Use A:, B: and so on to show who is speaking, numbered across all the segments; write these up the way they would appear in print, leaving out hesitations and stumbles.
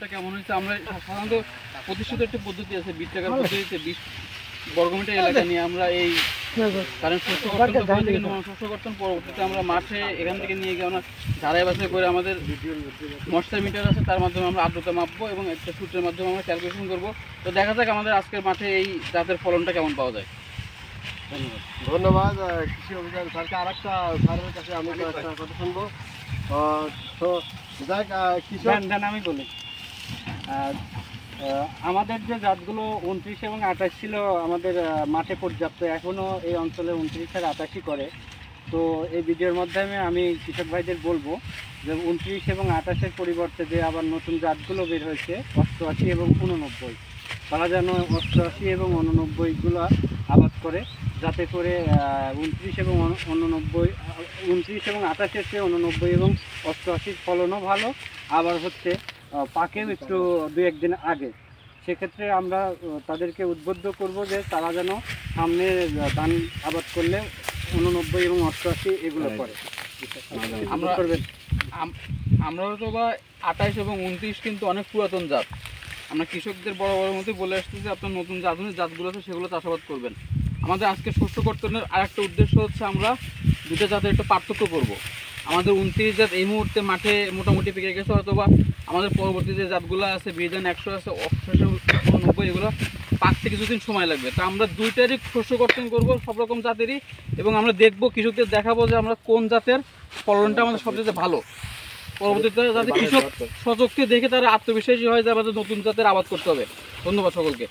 A: ফলনটা কেমন হয়েছে। আমরা সাধারণত প্রতিষ্ঠিত একটি পদ্ধতি আছে, 20 টাকার পদ্ধতিতে 20 বর্গমিটার এলাকা নিয়ে আমরা এই কারণ শস্য কর্তন পরবর্তীতে আমরা মাঠে এখান থেকে নিয়ে গিয়ে আমরা ঝাড়াই বাছাই করে আমাদের মশার মিটার আছে, তার মাধ্যমে আমরা আর্দ্রতা মাপবো এবং একটা সূত্রের মাধ্যমে আমরা ক্যালকুলেশন করবো। তো দেখা যাক আমাদের আজকের মাঠে এই জাতের ফলনটা কেমন পাওয়া যায়।
B: ধন্যবাদ কৃষি অভিযান স্যারকে। আরেকটা স্যারের কাছে আমি একটা কথা শুনবো। তো যাক কৃষক
C: আমি বলি, আমাদের যে জাতগুলো 29 এবং 28 ছিল আমাদের মাঠে পর্যাপ্ত, এখনও এই অঞ্চলে 29 আর 28 করে। তো এই ভিডিওর মাধ্যমে আমি কৃষক ভাইদের বলবো যে 29 এবং 28-এর পরিবর্তে যে আবার নতুন জাতগুলো বের হয়েছে 88 এবং 89, তারা যেন 88 এবং 89গুলো আবাদ করে, যাতে করে 29 এবং 89, 29 এবং 28-এর চেয়ে 89 এবং 88 ফলনও ভালো, আবার হচ্ছে পাকেও একটু 2-1 দিন আগে। সেক্ষেত্রে আমরা তাদেরকে উদ্বুদ্ধ করব যে তারা যেন সামনে ধান আবাদ করলে 89 এবং 88 এগুলো করে।
A: আমরা তো বা 28 এবং 29 কিন্তু অনেক পুরাতন জাত। আমরা কৃষকদের বড় মধ্যে বলে আসছি যে আপনার নতুন যে আধুনিক জাতগুলো আছে সেগুলো চাষাবাদ করবেন। আমাদের আজকে শস্য কর্তনের আরেকটা উদ্দেশ্য হচ্ছে আমরা দুটো জাতের একটা পার্থক্য করব। আমাদের 29 জাত এই মুহূর্তে মাঠে মোটামুটি পেকে গেছে, অথবা আমাদের পরবর্তী যে জাতগুলো আছে বিধান 100 আছে, 89, এগুলো পাকতে কিছুদিন সময় লাগবে। তা আমরা দুইটারই শস্য কর্তন করবো, সব রকম জাতেরই, এবং আমরা দেখবো কৃষকদের দেখাবো যে আমরা কোন জাতের ফলনটা আমাদের সবচেয়ে ভালো। পরবর্তীতে যাতে কৃষক সচক্ষে দেখে তারা আত্মবিশ্বাসী হয় যে আমাদের নতুন জাতের আবাদ করতে হবে। ধন্যবাদ সকলকে।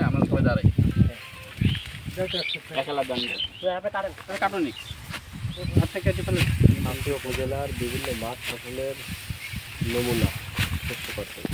A: আমরা সবাই দাঁড়াই কাটনি
B: উপজেলার বিভিন্ন মাছ ফসলের নমুনা শস্য কর্তন।